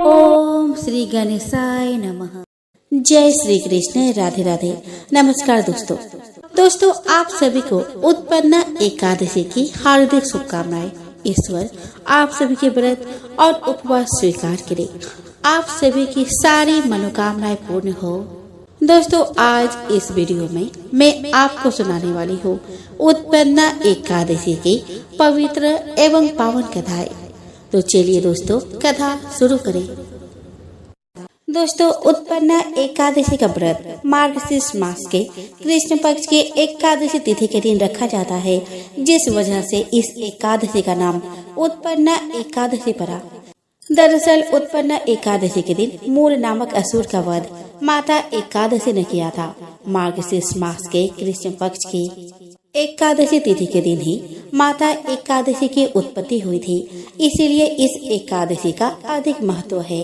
ओम श्री गणेशाय नमः। जय श्री कृष्ण। राधे राधे। नमस्कार दोस्तों आप सभी को उत्पन्ना एकादशी की हार्दिक शुभकामनाएं। ईश्वर आप सभी के व्रत और उपवास स्वीकार करे, आप सभी की सारी मनोकामनाएं पूर्ण हो। दोस्तों आज इस वीडियो में मैं आपको सुनाने वाली हूँ उत्पन्ना एकादशी की पवित्र एवं पावन कथाएं। तो चलिए दोस्तों कथा शुरू करें। दोस्तों उत्पन्ना एकादशी का व्रत मार्गशीर्ष मास के कृष्ण पक्ष के एकादशी तिथि के दिन रखा जाता है, जिस वजह से इस एकादशी का नाम उत्पन्ना एकादशी पड़ा। दरअसल उत्पन्ना एकादशी के दिन मूल नामक असुर का वध माता एकादशी ने किया था। मार्गशीर्ष मास के कृष्ण पक्ष की एकादशी तिथि के दिन ही माता एकादशी की उत्पत्ति हुई थी, इसीलिए इस एकादशी का अधिक महत्व है।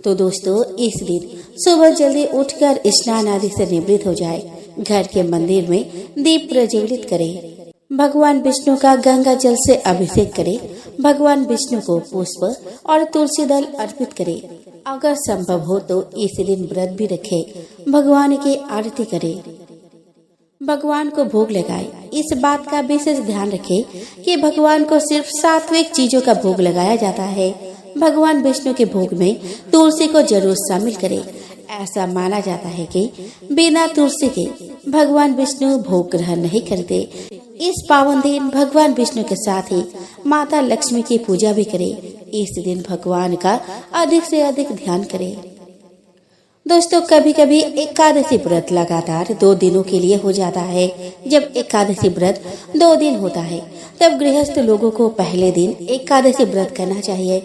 तो दोस्तों इस दिन सुबह जल्दी उठकर स्नान आदि से निवृत्त हो जाए, घर के मंदिर में दीप प्रज्वलित करें, भगवान विष्णु का गंगा जल से अभिषेक करें, भगवान विष्णु को पुष्प और तुलसी दल अर्पित करें। अगर संभव हो तो इस दिन व्रत भी रखे, भगवान की आरती करें, भगवान को भोग लगाए। इस बात का विशेष ध्यान रखें कि भगवान को सिर्फ सात्विक चीजों का भोग लगाया जाता है। भगवान विष्णु के भोग में तुलसी को जरूर शामिल करें। ऐसा माना जाता है कि बिना तुलसी के भगवान विष्णु भोग ग्रहण नहीं करते। इस पावन दिन भगवान विष्णु के साथ ही माता लक्ष्मी की पूजा भी करें। इस दिन भगवान का अधिक से अधिक ध्यान करें। दोस्तों कभी कभी एकादशी व्रत लगातार 2 दिनों के लिए हो जाता है। जब एकादशी व्रत 2 दिन होता है तब गृहस्थ लोगों को पहले दिन एकादशी व्रत करना चाहिए।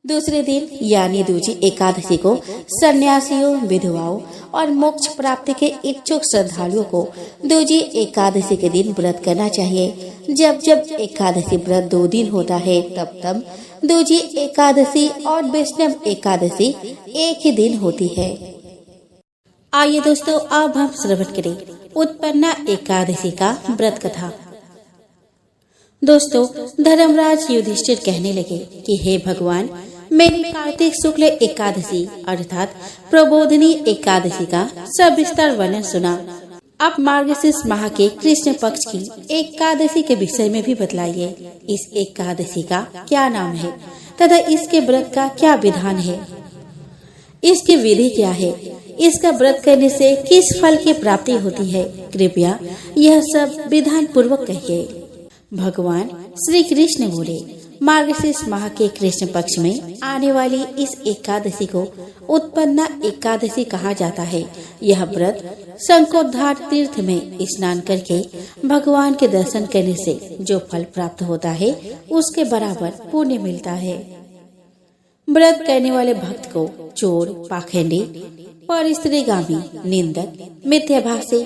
दूसरे दिन यानी दूजी एकादशी को सन्यासियों, विधवाओं और मोक्ष प्राप्ति के इच्छुक श्रद्धालुओं को दूजी एकादशी के दिन व्रत करना चाहिए। जब एकादशी व्रत 2 दिन होता है तब दूजी एकादशी और वैष्णव एकादशी एक ही दिन होती है। आइए दोस्तों अब हम श्रवण करें उत्पन्ना एकादशी का व्रत कथा। दोस्तों धर्मराज युधिष्ठिर कहने लगे कि हे भगवान, मैंने कार्तिक शुक्ल एकादशी अर्थात प्रबोधिनी एकादशी का सविस्तार वर्णन सुना। अब मार्गशीर्ष माह के कृष्ण पक्ष की एकादशी के विषय में भी बतलाइए। इस एकादशी का क्या नाम है तथा इसके व्रत का क्या विधान है, इसकी विधि क्या है, इसका व्रत करने से किस फल की प्राप्ति होती है, कृपया यह सब विधान पूर्वक कहिए। भगवान श्री कृष्ण बोले, मार्गशीर्ष माह के कृष्ण पक्ष में आने वाली इस एकादशी को उत्पन्ना एकादशी कहा जाता है। यह व्रत शंखोद्धार तीर्थ में स्नान करके भगवान के दर्शन करने से जो फल प्राप्त होता है उसके बराबर पुण्य मिलता है। व्रत करने वाले भक्त को चोर, पाखंडी, परस्त्रीगामी, निंदक, मिथ्याभाषी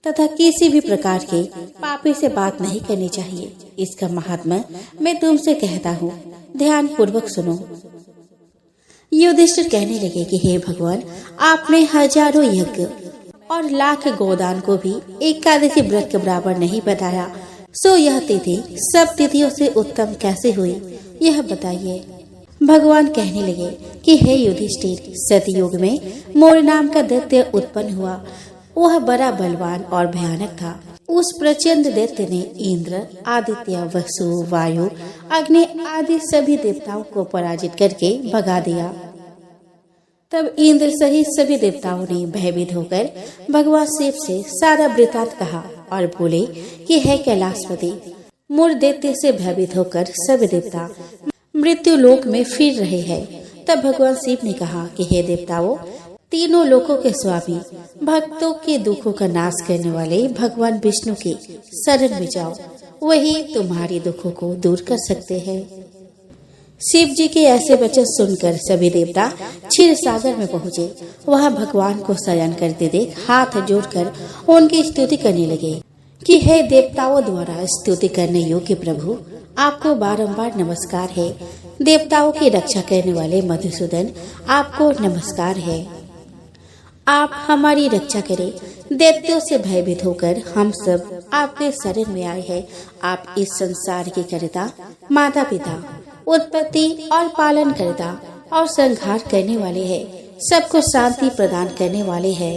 तथा किसी भी प्रकार के पापी से बात नहीं करनी चाहिए। इसका महात्मा मैं तुमसे कहता हूँ, ध्यान पूर्वक सुनो। युधिष्ठिर कहने लगे कि हे भगवान, आपने हजारों यज्ञ और लाख गोदान को भी एकादशी व्रत के बराबर नहीं बताया, सो यह तिथि सब तिथियों से उत्तम कैसे हुई, यह बताइए। भगवान कहने लगे कि हे युधिष्ठिर, सतयुग में मोर नाम का दैत्य उत्पन्न हुआ। वह बड़ा बलवान और भयानक था। उस प्रचंड दैत्य ने इंद्र, आदित्य, वसु, वायु, अग्नि आदि सभी देवताओं को पराजित करके भगा दिया। तब इंद्र सहित सभी देवताओं ने भयभीत होकर भगवान शिव से सारा वृतांत कहा और बोले कि हे कैलाशपति, मोर दैत्य से भयभीत होकर सभी देवता मृत्यु लोक में फिर रहे हैं। तब भगवान शिव ने कहा कि हे देवताओं, तीनों लोकों के स्वामी, भक्तों के दुखों का नाश करने वाले भगवान विष्णु की शरण में जाओ, वही तुम्हारी दुखों को दूर कर सकते हैं। शिव जी के ऐसे वचन सुनकर सभी देवता क्षीर सागर में पहुँचे। वहाँ भगवान को शयन करते देख हाथ जोड़कर उनकी स्तुति करने लगे कि हे देवताओं द्वारा स्तुति करने योग्य प्रभु, आपको बारंबार नमस्कार है। देवताओं की रक्षा करने वाले मधुसूदन, आपको नमस्कार है। आप हमारी रक्षा करें। दैत्यों से भयभीत होकर हम सब आपके शरण में आए हैं। आप इस संसार के कर्ता, माता पिता, उत्पत्ति और पालन करता और संहार करने वाले हैं, सबको शांति प्रदान करने वाले हैं।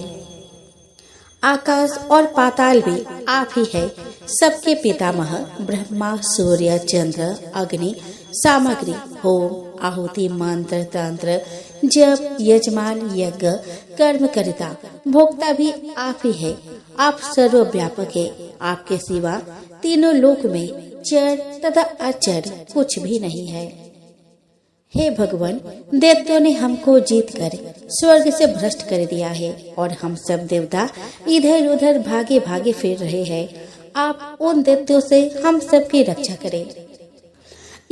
आकाश और पाताल भी आप ही है, सबके पितामह ब्रह्मा, सूर्य, चंद्र, अग्नि, सामग्री, होम, आहुति, मंत्र, तंत्र, जप, यजमान, यज्ञ, कर्मकर्ता, भोक्ता भी आप ही है। आप सर्वव्यापक है। आपके सिवा तीनों लोक में चर तथा अचर कुछ भी नहीं है। हे भगवान, दैत्यों ने हमको जीतकर स्वर्ग से भ्रष्ट कर दिया है और हम सब देवता इधर उधर भागे भागे फिर रहे हैं। आप उन दैत्यों से हम सबकी रक्षा करें।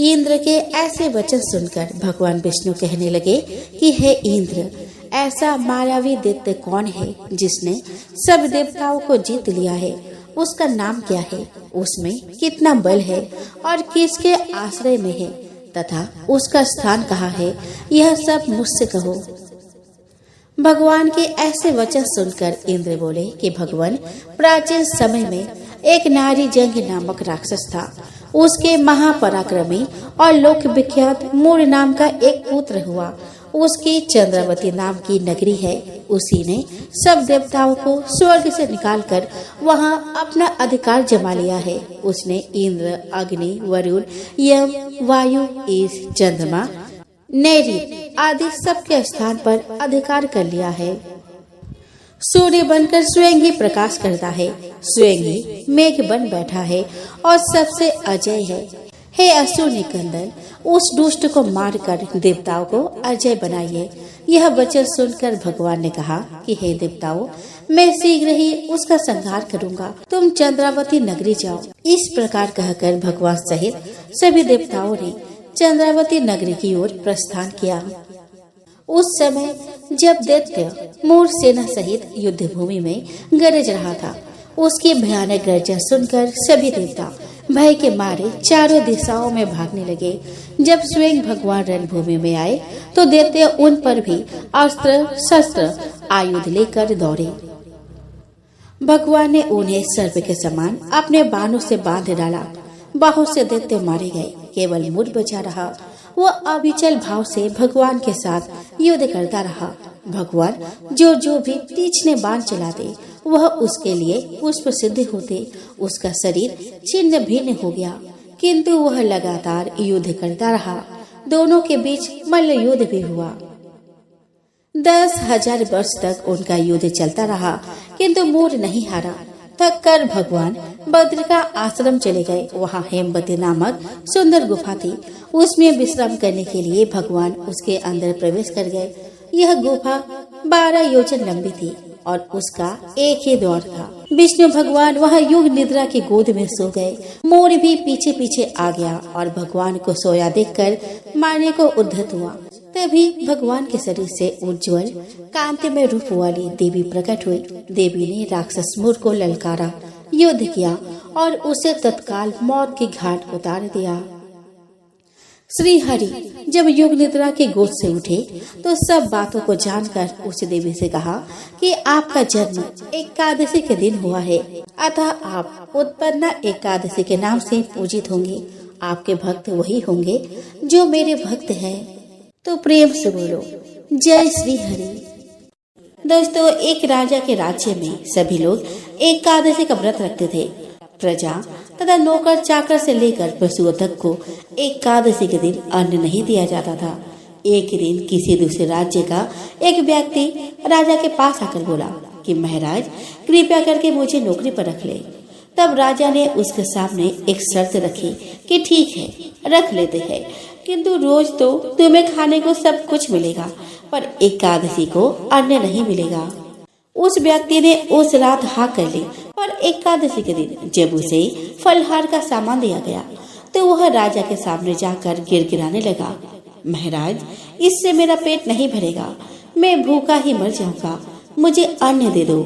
इंद्र के ऐसे वचन सुनकर भगवान विष्णु कहने लगे कि हे इंद्र, ऐसा मायावी दैत्य कौन है जिसने सब देवताओं को जीत लिया है? उसका नाम क्या है? उसमें कितना बल है और किसके आश्रय में है तथा उसका स्थान कहाँ है? यह सब मुझसे कहो। भगवान के ऐसे वचन सुनकर इंद्र बोले कि भगवान, प्राचीन समय में एक नारी जंग नामक राक्षस था। उसके महापराक्रमी और लोक विख्यात मूर नाम का एक पुत्र हुआ। उसकी चंद्रावती नाम की नगरी है। उसी ने सब देवताओं को स्वर्ग से निकालकर वहां अपना अधिकार जमा लिया है। उसने इंद्र, अग्नि, वरुण, यम, वायु, ईश, चंद्रमा, नैऋत्य आदि सबके स्थान पर अधिकार कर लिया है। सूर्य बनकर स्वयं ही प्रकाश करता है, स्वयं ही मेघ बन बैठा है और सबसे अजय है। हे असुर निकंदन, उस दुष्ट को मारकर देवताओं को अजय बनाइए। यह वचन सुनकर भगवान ने कहा कि हे देवताओं, मैं शीघ्र ही उसका संहार करूंगा। तुम चंद्रावती नगरी जाओ। इस प्रकार कहकर भगवान सहित सभी देवताओं ने चंद्रावती नगरी की ओर प्रस्थान किया। उस समय जब दैत्य मूर सेना सहित युद्ध भूमि में गरज रहा था, उसकी भयानक गर्जन सुनकर सभी देवता भय के मारे चारों दिशाओं में भागने लगे। जब स्वयं भगवान रणभूमि में आए तो दैत्य उन पर भी अस्त्र शस्त्र आयुध लेकर दौड़े। भगवान ने उन्हें सर्प के समान अपने बाणों से बांध डाला। बहुत से दैत्य मारे गए, केवल मूर बचा रहा। वो अविचल भाव से भगवान के साथ युद्ध करता रहा। भगवान जो भी तीक्ष्ण बाण चलाते वह उसके लिए पुष्प सिद्ध होते। उसका शरीर छिन्न भिन्न हो गया, किंतु वह लगातार युद्ध करता रहा। दोनों के बीच मल्ल युद्ध भी हुआ। 10,000 वर्ष तक उनका युद्ध चलता रहा, किंतु मूर नहीं हारा। थक कर भगवान बद्र का आश्रम चले गए। वहाँ हेमवती नामक सुंदर गुफा थी। उसमें विश्राम करने के लिए भगवान उसके अंदर प्रवेश कर गए। यह गुफा 12 योजन लंबी थी और उसका एक ही द्वार था। विष्णु भगवान वह युग निद्रा की गोद में सो गए। मोर भी पीछे पीछे आ गया और भगवान को सोया देखकर मारने को उद्धत हुआ। तभी भगवान के शरीर से उज्ज्वल कांतिमय रूप वाली देवी प्रकट हुई। देवी ने राक्षस मूर को ललकारा, युद्ध किया और उसे तत्काल मौत की घाट उतार दिया। श्री हरि जब युग निद्रा के गोद से उठे तो सब बातों को जानकर उस देवी से कहा कि आपका जन्म एकादशी के दिन हुआ है, अतः आप उत्पन्ना एकादशी के नाम से पूजित होंगे। आपके भक्त वही होंगे जो मेरे भक्त हैं। तो प्रेम से बोलो जय श्री हरि। दोस्तों, एक राजा के राज्य में सभी लोग एकादशी का व्रत रखते थे। प्रजा तथा नौकर चाकर से लेकर पशुओं तक को एकादशी के दिन अन्न नहीं दिया जाता था। एक दिन किसी दूसरे राज्य का एक व्यक्ति राजा के पास आकर बोला कि महाराज, कृपया करके मुझे नौकरी पर रख ले। तब राजा ने उसके सामने एक शर्त रखी कि ठीक है, रख लेते हैं, किंतु रोज तो तुम्हें खाने को सब कुछ मिलेगा, पर एकादशी को अन्न नहीं मिलेगा। उस व्यक्ति ने उस रात हाँ कर ली, पर एकादशी के दिन जब उसे फलहार का सामान दिया गया तो वह राजा के सामने जाकर गिड़गिड़ाने लगा, महाराज, इससे मेरा पेट नहीं भरेगा, मैं भूखा ही मर जाऊंगा, मुझे अन्न दे दो।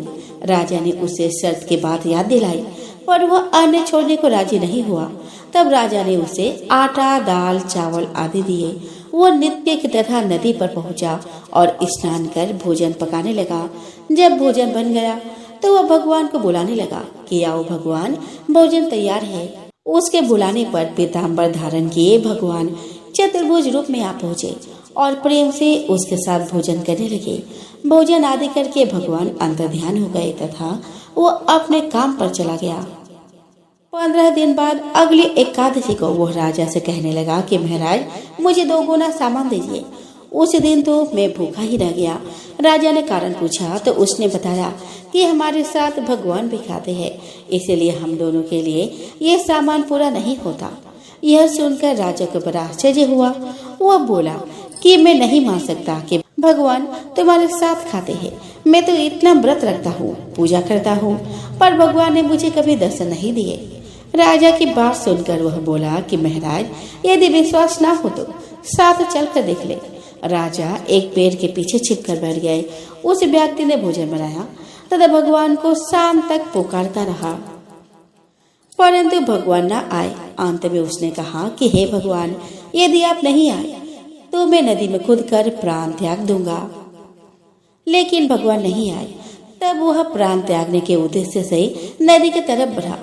राजा ने उसे शर्त की बात याद दिलाई, पर वह अन्न छोड़ने को राजी नहीं हुआ। तब राजा ने उसे आटा, दाल, चावल आदि दिए। वो नित्य की तरह नदी पर पहुंचा और स्नान कर भोजन पकाने लगा। जब भोजन बन गया तो वह भगवान को बुलाने लगा कि आओ भगवान, भोजन तैयार है। उसके बुलाने पर पीताम्बर धारण किए भगवान चतुर्भुज रूप में आ पहुँचे और प्रेम से उसके साथ भोजन करने लगे। भोजन आदि करके भगवान अंतर्ध्यान हो गए तथा वो अपने काम पर चला गया। 15 दिन बाद अगली एकादशी को वह राजा से कहने लगा कि महाराज मुझे 2 गुना सामान दीजिए। उस दिन तो मैं भूखा ही रह गया। राजा ने कारण पूछा तो उसने बताया कि हमारे साथ भगवान भी खाते हैं, इसलिए हम दोनों के लिए ये सामान पूरा नहीं होता। यह सुनकर राजा को बड़ा आश्चर्य हुआ। वह बोला कि मैं नहीं मान सकता कि भगवान तुम्हारे साथ खाते हैं। मैं तो इतना व्रत रखता हूँ, पूजा करता हूँ, पर भगवान ने मुझे कभी दर्शन नहीं दिए। राजा की बात सुनकर वह बोला कि महाराज यदि विश्वास ना हो तो साथ चल कर देख ले। राजा एक पेड़ के पीछे छिपकर बैठ गए। उस व्यक्ति ने भोजन बनाया तथा भगवान को शाम तक पुकारता रहा, परंतु भगवान न आए। अंत में उसने कहा कि हे भगवान, यदि आप नहीं आए तो मैं नदी में कूदकर प्राण त्याग दूंगा। लेकिन भगवान नहीं आए। तब वह प्राण त्यागने के उद्देश्य से नदी की तरफ बढ़ा।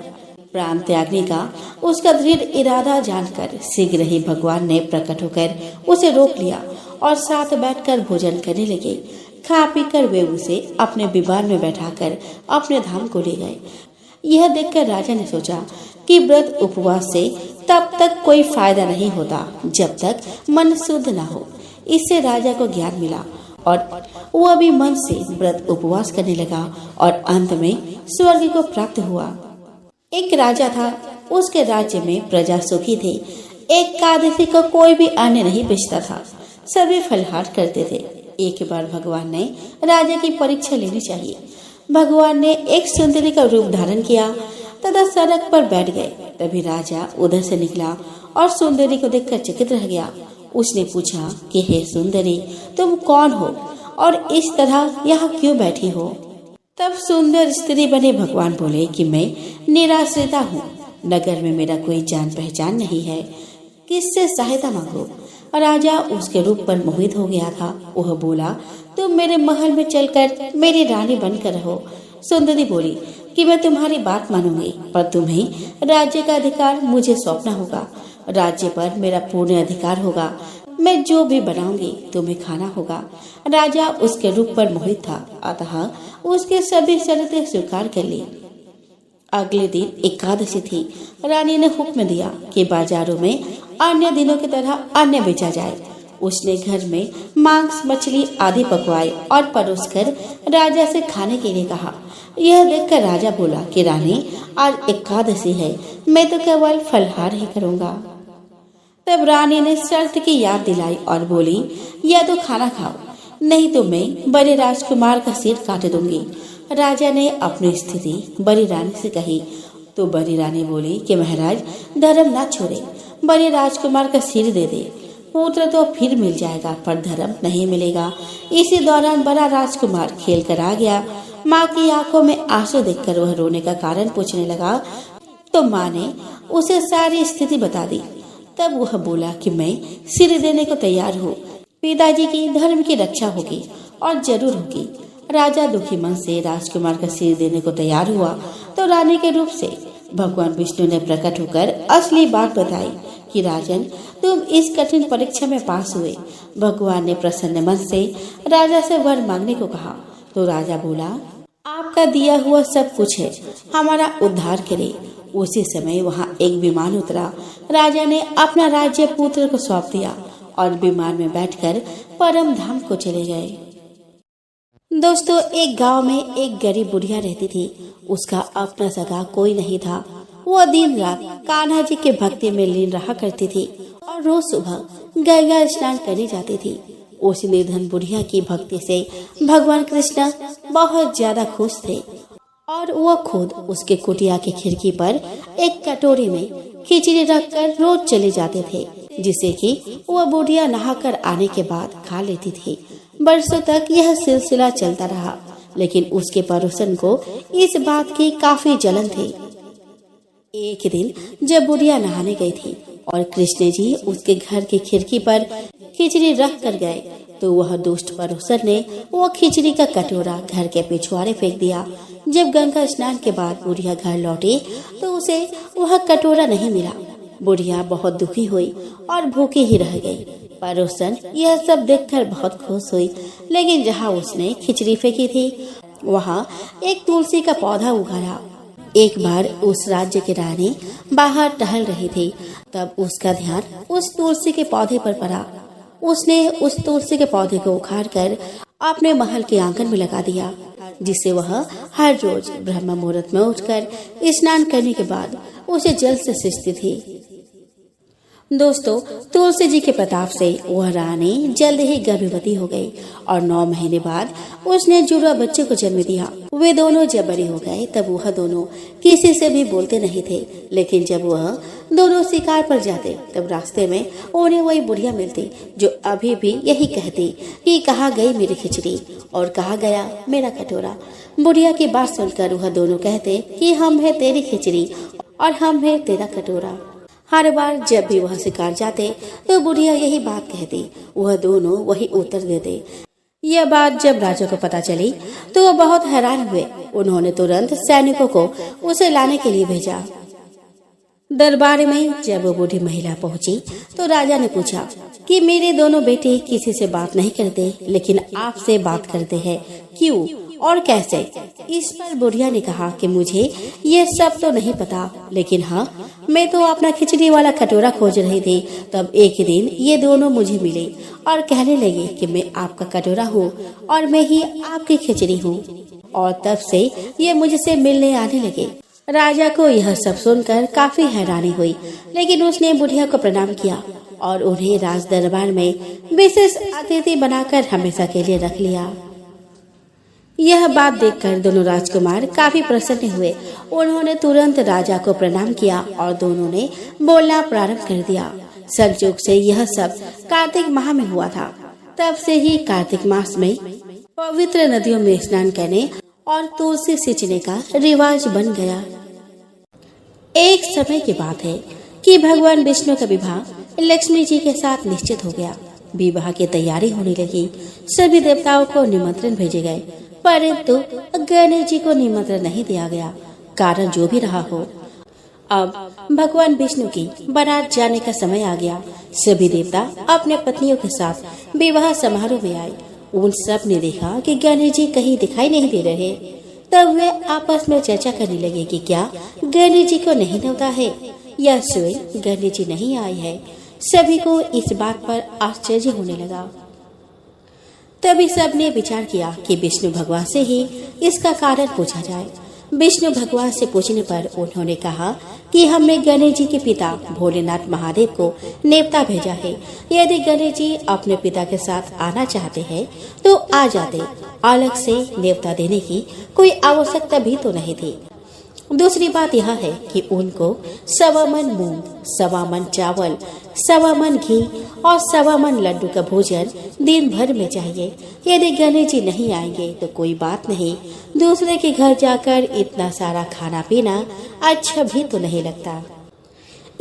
प्राण त्यागने का उसका दृढ़ इरादा जानकर शीघ्र ही भगवान ने प्रकट होकर उसे रोक लिया और साथ बैठकर भोजन करने लगे। खा पीकर वे उसे अपने विमान में बैठाकर अपने धाम को ले गए। यह देखकर राजा ने सोचा कि व्रत उपवास से तब तक कोई फायदा नहीं होता जब तक मन शुद्ध न हो। इससे राजा को ज्ञान मिला और वह भी मन से व्रत उपवास करने लगा और अंत में स्वर्ग को प्राप्त हुआ। एक राजा था, उसके राज्य में प्रजा सुखी थी। एकादशी को कोई भी अन्न नहीं बेचता था, सभी फलाहार करते थे। एक बार भगवान ने राजा की परीक्षा लेनी चाहिए। भगवान ने एक सुंदरी का रूप धारण किया तथा सड़क पर बैठ गए। तभी राजा उधर से निकला और सुंदरी को देखकर चकित रह गया। उसने पूछा कि हे सुंदरी, तुम कौन हो और इस तरह यहाँ क्यों बैठी हो? तब सुंदर स्त्री बने भगवान बोले कि मैं निराश्रिता हूँ, नगर में मेरा कोई जान पहचान नहीं है, किससे सहायता मांगो? राजा उसके रूप पर मोहित हो गया था। वह बोला, तुम मेरे महल में चलकर मेरी रानी बनकर रहो। सुंदरी बोली कि मैं तुम्हारी बात मानूंगी, पर तुम्हें राज्य का अधिकार मुझे सौंपना होगा। राज्य पर मेरा पूर्ण अधिकार होगा। मैं जो भी बनाऊंगी तुम्हें खाना होगा। राजा उसके रूप पर मोहित था, अतः उसके सभी शर्तें स्वीकार कर ली। अगले दिन एकादशी थी। रानी ने हुक्म दिया कि बाजारों में अन्य दिनों की तरह अन्न बेचा जाए। उसने घर में मांस, मछली आदि पकवाए और परोसकर राजा से खाने के लिए कहा। यह देखकर राजा बोला कि रानी, आज एकादशी है, मैं तो केवल फलहार ही करूँगा। तब रानी ने शर्त की याद दिलाई और बोली, या तो खाना खाओ, नहीं तो मैं बड़े राजकुमार का सिर काट दूंगी। राजा ने अपनी स्थिति बड़ी रानी से कही तो बड़ी रानी बोली कि महाराज, धर्म ना छोड़े, बड़े राजकुमार का सिर दे दे। पुत्र तो फिर मिल जाएगा, पर धर्म नहीं मिलेगा। इसी दौरान बड़ा राजकुमार खेल कर आ गया। माँ की आंखों में आंसू देखकर वह रोने का कारण पूछने लगा तो माँ ने उसे सारी स्थिति बता दी। तब वह बोला कि मैं सिर देने को तैयार हूँ, पिताजी की धर्म की रक्षा होगी और जरूर होगी। राजा दुखी मन से राजकुमार का सिर देने को तैयार हुआ तो रानी के रूप से भगवान विष्णु ने प्रकट होकर असली बात बताई कि राजन, तुम इस कठिन परीक्षा में पास हुए। भगवान ने प्रसन्न मन से राजा से वर मांगने को कहा तो राजा बोला, आपका दिया हुआ सब कुछ है, हमारा उद्धार करे। उसी समय वहाँ एक विमान उतरा। राजा ने अपना राज्य पुत्र को सौंप दिया और विमान में बैठकर परम धाम को चले गए। दोस्तों, एक गांव में एक गरीब बुढ़िया रहती थी। उसका अपना सगा कोई नहीं था। वो दिन रात कान्हा जी के भक्ति में लीन रहा करती थी और रोज सुबह गंगा स्नान करने जाती थी। उस निर्धन बुढ़िया की भक्ति से भगवान कृष्ण बहुत ज्यादा खुश थे और वो खुद उसके कुटिया की खिड़की पर एक कटोरी में खिचड़ी रखकर रोज चले जाते थे, जिसे कि वह बुढ़िया नहाकर आने के बाद खा लेती थी। बरसों तक यह सिलसिला चलता रहा, लेकिन उसके पड़ोसन को इस बात की काफी जलन थी। एक दिन जब बुढ़िया नहाने गई थी और कृष्ण जी उसके घर की खिड़की पर खिचड़ी रख कर गए तो वह दुष्ट पड़ोसन ने वो खिचड़ी का कटोरा घर के पिछवाड़े फेंक दिया। जब गंगा स्नान के बाद बुढ़िया घर लौटी तो उसे वह कटोरा नहीं मिला। बुढ़िया बहुत दुखी हुई और भूखी ही रह गई। पर उस दिन यह सब देखकर बहुत खुश हुई। लेकिन जहाँ उसने खिचड़ी फेंकी थी वहाँ एक तुलसी का पौधा उगा था। एक बार उस राज्य की रानी बाहर टहल रही थी, तब उसका ध्यान उस तुलसी के पौधे पर पड़ा। उसने उस तुलसी के पौधे को उखाड़कर अपने महल के आंगन में लगा दिया, जिसे वह हर रोज ब्रह्म मुहूर्त में उठकर स्नान करने के बाद उसे जल से सींचती थी। दोस्तों, तुलसी जी के प्रताप से वह रानी जल्द ही गर्भवती हो गई और 9 महीने बाद उसने जुड़वा बच्चे को जन्म दिया। वे दोनों जब बड़े हो गए तब वह दोनों किसी से भी बोलते नहीं थे, लेकिन जब वह दोनों शिकार पर जाते तब रास्ते में उन्हें वही बुढ़िया मिलती जो अभी भी यही कहती कि कहाँ गई मेरी खिचड़ी और कहाँ गया मेरा कटोरा। बुढ़िया की बात सुनकर वह दोनों कहते कि हम है तेरी खिचड़ी और हम है तेरा कटोरा। हर बार जब भी वह शिकार जाते तो बुढ़िया यही बात कहती, वह दोनों वही उत्तर देते। यह बात जब राजा को पता चली तो वह बहुत हैरान हुए। उन्होंने तुरंत सैनिकों को उसे लाने के लिए भेजा। दरबार में जब वो बूढ़ी महिला पहुंची तो राजा ने पूछा कि मेरे दोनों बेटे किसी से बात नहीं करते, लेकिन आपसे बात करते हैं, क्यों और कैसे? इस पर बुढ़िया ने कहा कि मुझे ये सब तो नहीं पता, लेकिन हाँ, मैं तो अपना खिचड़ी वाला कटोरा खोज रही थी। तब एक दिन ये दोनों मुझे मिले और कहने लगे कि मैं आपका कटोरा हूँ और मैं ही आपकी खिचड़ी हूँ, और तब से ये मुझसे मिलने आने लगे। राजा को यह सब सुनकर काफी हैरानी हुई, लेकिन उसने बुढ़िया को प्रणाम किया और उन्हें राज दरबार में विशेष अतिथि बनाकर हमेशा के लिए रख लिया। यह बात देखकर दोनों राजकुमार काफी प्रसन्न हुए। उन्होंने तुरंत राजा को प्रणाम किया और दोनों ने बोलना प्रारंभ कर दिया। संयोग से यह सब कार्तिक माह में हुआ था। तब से ही कार्तिक मास में पवित्र नदियों में स्नान करने और तुलसी सींचने का रिवाज बन गया। एक समय की बात है कि भगवान विष्णु का विवाह लक्ष्मी जी के साथ निश्चित हो गया। विवाह की तैयारी होने लगी। सभी देवताओं को निमंत्रण भेजे गए, परंतु गणेश जी को निमंत्रण नहीं दिया गया। कारण जो भी रहा हो, अब भगवान विष्णु की बारात जाने का समय आ गया। सभी देवता अपने पत्नियों के साथ विवाह समारोह में आए। उन सब ने देखा कि गणेश जी कहीं दिखाई नहीं दे रहे। तब वे आपस में चर्चा करने लगे कि क्या गणेश जी को नहीं न्योता है या स्वयं गणेश जी नहीं आए हैं। सभी को इस बात पर आश्चर्य होने लगा। तभी सबने विचार किया कि विष्णु भगवान से ही इसका कारण पूछा जाए। विष्णु भगवान से पूछने पर उन्होंने कहा कि हमने गणेश जी के पिता भोलेनाथ महादेव को नेवता भेजा है। यदि गणेश जी अपने पिता के साथ आना चाहते हैं तो आ जाते, अलग से नेवता देने की कोई आवश्यकता भी तो नहीं थी। दूसरी बात यह है कि उनको 1.25 मन मूंग, 1.25 मन चावल, 1.25 मन घी और 1.25 मन लड्डू का भोजन दिन भर में चाहिए। यदि गणेश जी नहीं आएंगे तो कोई बात नहीं, दूसरे के घर जाकर इतना सारा खाना पीना अच्छा भी तो नहीं लगता।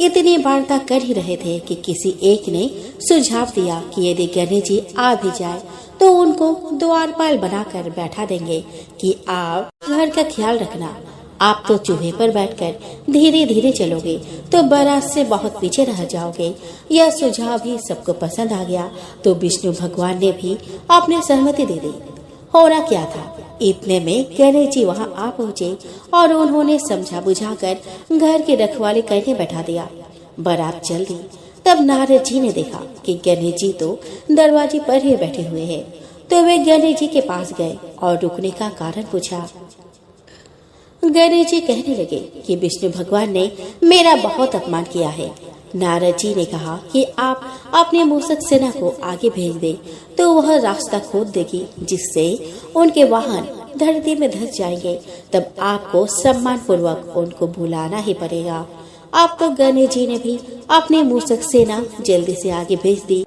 इतनी वार्ता कर ही रहे थे कि किसी एक ने सुझाव दिया कि यदि गणेश जी आ भी जाए तो उनको द्वारपाल बनाकर बैठा देंगे कि आप घर का ख्याल रखना। आप तो चूहे पर बैठकर धीरे धीरे चलोगे तो बारात से बहुत पीछे रह जाओगे। यह सुझाव भी सबको पसंद आ गया तो विष्णु भगवान ने भी अपनी सहमति दे दी। होना क्या था, इतने में गणेश जी वहां आ पहुँचे और उन्होंने समझा बुझाकर घर की रखवाली करने बैठा दिया। बारात चल दी। तब नारद जी ने देखा कि गणेश जी तो दरवाजे पर ही बैठे हुए हैं, तो वे गणेश जी के पास गए और रुकने का कारण पूछा। गणेश जी कहने लगे कि विष्णु भगवान ने मेरा बहुत अपमान किया है। नारद जी ने कहा कि आप अपने मूषक सेना को आगे भेज दे तो वह रास्ता खोद देगी, जिससे उनके वाहन धरती में धंस जाएंगे। तब आपको सम्मान पूर्वक उनको बुलाना ही पड़ेगा। अब तो गणेश जी ने भी अपने मूषक सेना जल्दी से आगे भेज दी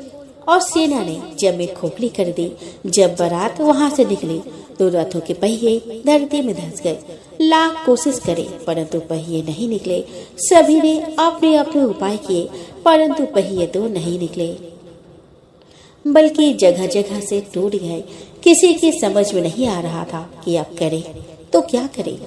और सेना ने जमीन खोखली कर दी। जब बारात वहां से निकली तो रथों के पहिए धरती में धंस गए। लाख कोशिश करे परंतु पहिए नहीं निकले। सभी ने अपने अपने उपाय किए परंतु पहिए तो नहीं निकले, बल्कि जगह जगह से टूट गए। किसी की समझ में नहीं आ रहा था कि अब करे तो क्या करे।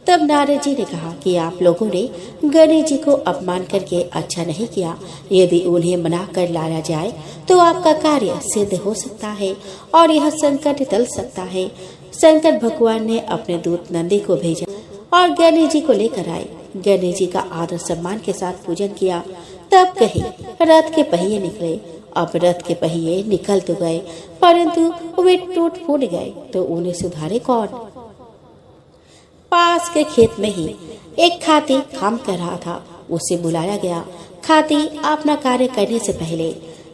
तब नारद जी ने कहा कि आप लोगों ने गणेश जी को अपमान करके अच्छा नहीं किया। यदि उन्हें मना कर लाया जाए तो आपका कार्य सिद्ध हो सकता है और यह संकट टल सकता है। शंकर भगवान ने अपने दूत नंदी को भेजा और गणेश जी को लेकर आए। गणेश जी का आदर सम्मान के साथ पूजन किया। तब कहीं रथ के पहिए निकले। अब रथ के पहिए निकल तो गए परंतु वे टूट फूट गए तो उन्हें सुधारे कौन। पास के खेत में ही एक खाती काम कर रहा था। उसे बुलाया गया। खाती अपना कार्य करने से पहले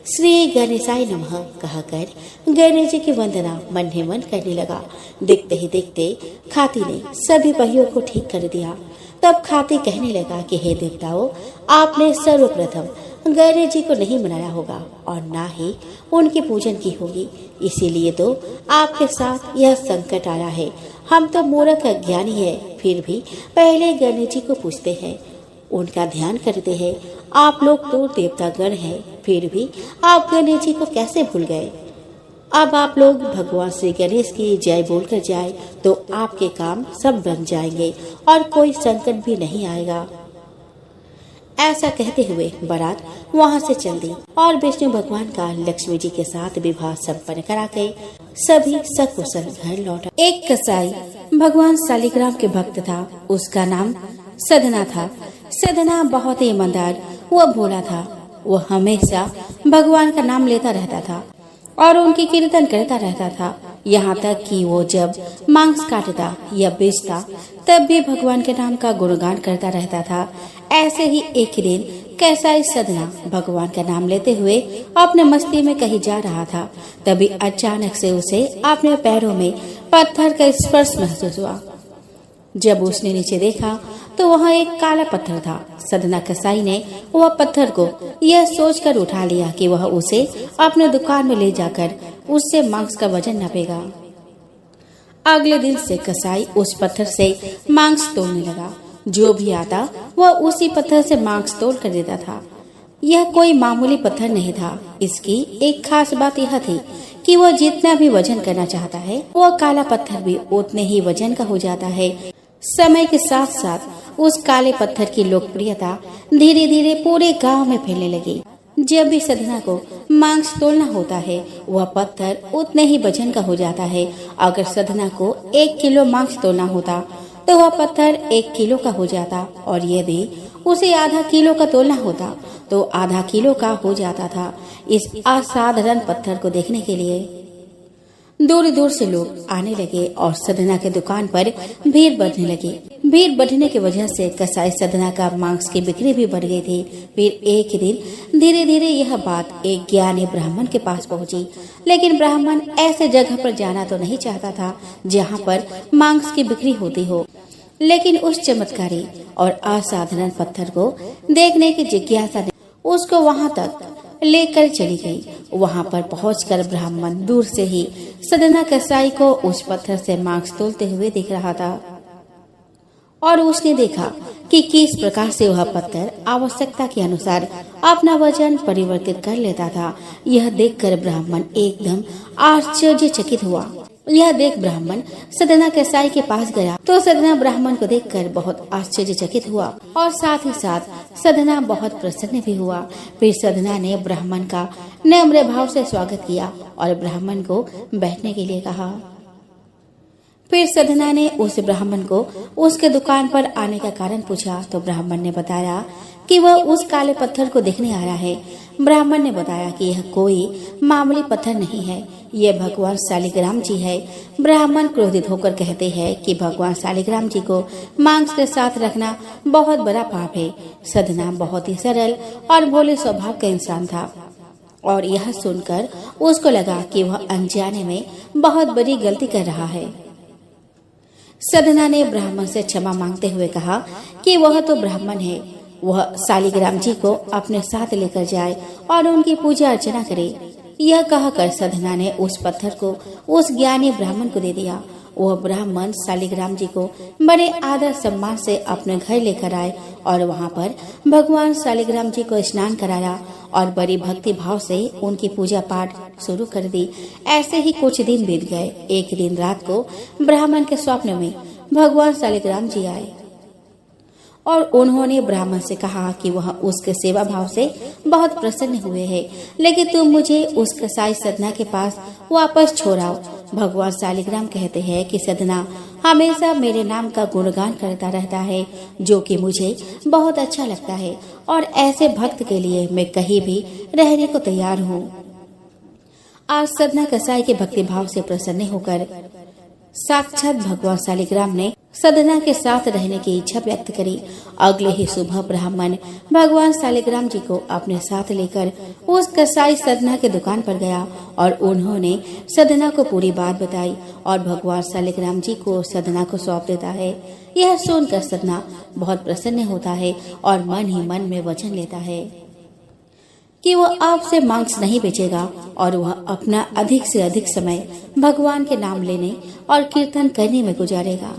श्री गणेशाय नमः कहकर गणेश जी की वंदना मन ही मन करने लगा। देखते ही देखते खाती ने सभी पहियों को ठीक कर दिया। तब खाती कहने लगा कि हे देवताओं, आपने सर्वप्रथम गणेश जी को नहीं मनाया होगा और ना ही उनकी पूजन की होगी, इसीलिए तो आपके साथ यह संकट आया है। हम तो मूर्ख अज्ञानी है, फिर भी पहले गणेश जी को पूछते हैं, उनका ध्यान करते हैं। आप लोग तो देवतागण हैं, फिर भी आप गणेश जी को कैसे भूल गए। अब आप लोग भगवान श्री गणेश की जय बोलकर जाए तो आपके काम सब बन जाएंगे और कोई संकट भी नहीं आएगा। ऐसा कहते हुए बारात वहाँ से चल दी और विष्णु भगवान का लक्ष्मी जी के साथ विवाह संपन्न करा के सभी सकुशल घर लौटा। एक कसाई भगवान शालिग्राम के भक्त था। उसका नाम सदना था। सदना बहुत ही ईमानदार व भोला था। वह हमेशा भगवान का नाम लेता रहता था और उनकी कीर्तन करता रहता था। यहाँ तक कि वो जब मांस काटता या बेचता तब भी भगवान के नाम का गुणगान करता रहता था। ऐसे ही एक दिन कसाई सदना भगवान का नाम लेते हुए अपने मस्ती में कहीं जा रहा था। तभी अचानक से उसे अपने पैरों में पत्थर का स्पर्श महसूस हुआ। जब उसने नीचे देखा तो वहाँ एक काला पत्थर था। सदना कसाई ने वह पत्थर को यह सोचकर उठा लिया कि वह उसे अपने दुकान में ले जाकर उससे मांस का वजन नापेगा। अगले दिन से कसाई उस पत्थर से मांस तोलने लगा। जो भी आता वह उसी पत्थर से मांस तोल कर देता था। यह कोई मामूली पत्थर नहीं था। इसकी एक खास बात यह थी कि वह जितना भी वजन करना चाहता है वह काला पत्थर भी उतने ही वजन का हो जाता है। समय के साथ साथ उस काले पत्थर की लोकप्रियता धीरे धीरे पूरे गांव में फैलने लगी। जब भी सदना को मांस तोलना होता है वह पत्थर उतने ही वजन का हो जाता है। अगर सदना को 1 किलो मांस तोलना होता तो वह पत्थर 1 किलो का हो जाता और यदि उसे आधा किलो का तोलना होता तो आधा किलो का हो जाता था। इस असाधारण पत्थर को देखने के लिए दूर दूर से लोग आने लगे और सदना के दुकान पर भीड़ बढ़ने लगी। भीड़ बढ़ने की वजह से कसाई सदना का मांस की बिक्री भी बढ़ गई थी। फिर एक दिन धीरे धीरे यह बात एक ज्ञानी ब्राह्मण के पास पहुंची। लेकिन ब्राह्मण ऐसे जगह पर जाना तो नहीं चाहता था जहां पर मांस की बिक्री होती हो। लेकिन उस चमत्कारी और असाधारण पत्थर को देखने की जिज्ञासा ने उसको वहां तक लेकर चली गई। वहां पर पहुंचकर ब्राह्मण दूर से ही सदना कसाई को उस पत्थर से मांस तोलते हुए दिख रहा था और उसने देखा कि किस प्रकार से वह पत्थर आवश्यकता के अनुसार अपना वजन परिवर्तित कर लेता था। यह देखकर ब्राह्मण एकदम आश्चर्यचकित हुआ। यह देख ब्राह्मण सदना कसाई के पास गया तो सदना ब्राह्मण को देखकर बहुत आश्चर्यचकित हुआ और साथ ही साथ सदना बहुत प्रसन्न भी हुआ। फिर सदना ने ब्राह्मण का नम्र भाव से स्वागत किया और ब्राह्मण को बैठने के लिए कहा। फिर सदना ने उस ब्राह्मण को उसके दुकान पर आने का कारण पूछा तो ब्राह्मण ने बताया कि वह उस काले पत्थर को देखने आ रहा है। ब्राह्मण ने बताया कि यह कोई मामूली पत्थर नहीं है, यह भगवान शालिग्राम जी है। ब्राह्मण क्रोधित होकर कहते हैं कि भगवान शालिग्राम जी को मांस के साथ रखना बहुत बड़ा पाप है। सदना बहुत ही सरल और भोले स्वभाव का इंसान था और यह सुनकर उसको लगा कि वह अनजाने में बहुत बड़ी गलती कर रहा है। सदना ने ब्राह्मण से क्षमा मांगते हुए कहा कि वह तो ब्राह्मण है, वह शालिग्राम जी को अपने साथ लेकर जाए और उनकी पूजा अर्चना करे। यह कहकर सदना ने उस पत्थर को उस ज्ञानी ब्राह्मण को दे दिया। वह ब्राह्मण शालिग्राम जी को बड़े आदर सम्मान से अपने घर लेकर आए और वहां पर भगवान शालिग्राम जी को स्नान कराया और बड़ी भक्ति भाव से उनकी पूजा पाठ शुरू कर दी। ऐसे ही कुछ दिन बीत गए। एक दिन रात को ब्राह्मण के स्वप्न में भगवान शालिग्राम जी आए और उन्होंने ब्राह्मण से कहा कि वह उसके सेवा भाव से बहुत प्रसन्न हुए हैं, लेकिन तुम मुझे उस कसाई सदना के पास वापस छोड़ाओ। भगवान शालिग्राम कहते हैं कि सदना हमेशा मेरे नाम का गुणगान करता रहता है, जो कि मुझे बहुत अच्छा लगता है, और ऐसे भक्त के लिए मैं कहीं भी रहने को तैयार हूँ। आज सदना कसाई के भक्ति भाव से प्रसन्न होकर साक्षात भगवान शालिग्राम ने सदना के साथ रहने की इच्छा व्यक्त करी। अगले ही सुबह ब्राह्मण भगवान शालिग्राम जी को अपने साथ लेकर उस कसाई सदना के दुकान पर गया और उन्होंने सदना को पूरी बात बताई और भगवान शालिग्राम जी को सदना को सौंप देता है। यह सुनकर सदना बहुत प्रसन्न होता है और मन ही मन में वचन लेता है कि वह आपसे मांस नहीं बेचेगा और वह अपना अधिक से अधिक समय भगवान के नाम लेने और कीर्तन करने में गुजारेगा।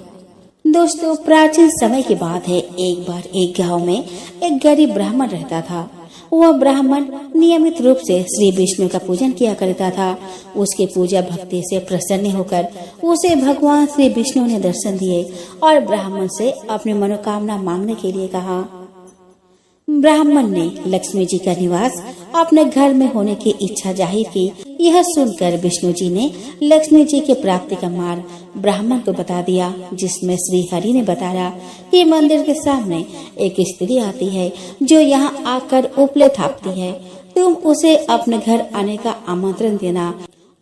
दोस्तों, प्राचीन समय की बात है। एक बार एक गांव में एक गरीब ब्राह्मण रहता था। वह ब्राह्मण नियमित रूप से श्री विष्णु का पूजन किया करता था। उसके पूजा भक्ति से प्रसन्न होकर उसे भगवान श्री विष्णु ने दर्शन दिए और ब्राह्मण से अपनी मनोकामना मांगने के लिए कहा। ब्राह्मण ने लक्ष्मी जी का निवास अपने घर में होने की इच्छा जाहिर की। यह सुनकर विष्णु जी ने लक्ष्मी जी के प्राप्ति का मार्ग ब्राह्मण को बता दिया, जिसमें श्री हरि ने बताया कि मंदिर के सामने एक स्त्री आती है जो यहाँ आकर उपले थापती है। तुम उसे अपने घर आने का आमंत्रण देना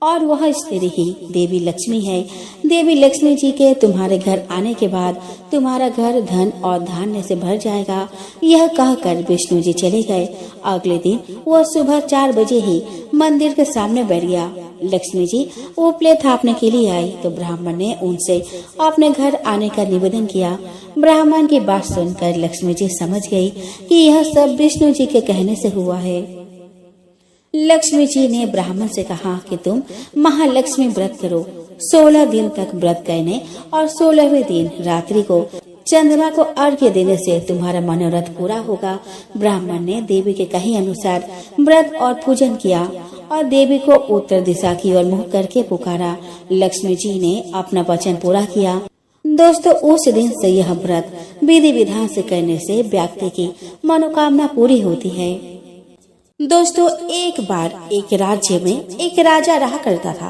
और वह स्त्री ही देवी लक्ष्मी है। देवी लक्ष्मी जी के तुम्हारे घर आने के बाद तुम्हारा घर धन और धान्य से भर जाएगा। यह कहकर विष्णु जी चले गए। अगले दिन वह सुबह 4 बजे ही मंदिर के सामने बैठ गया। लक्ष्मी जी उपले थापने के लिए आई तो ब्राह्मण ने उनसे अपने घर आने का निवेदन किया। ब्राह्मण की बात सुनकर लक्ष्मी जी समझ गई कि यह सब विष्णु जी के कहने से हुआ है। लक्ष्मी जी ने ब्राह्मण से कहा कि तुम महालक्ष्मी व्रत करो। 16 दिन तक व्रत करने और 16वें दिन रात्रि को चंद्रमा को अर्घ्य देने से तुम्हारा मनोरथ पूरा होगा। ब्राह्मण ने देवी के कहे अनुसार व्रत और पूजन किया और देवी को उत्तर दिशा की ओर मुँह करके पुकारा। लक्ष्मी जी ने अपना वचन पूरा किया। दोस्तों, उस दिन से यह व्रत विधि विधान से करने से व्यक्ति की मनोकामना पूरी होती है। दोस्तों, एक बार एक राज्य में एक राजा रहा करता था।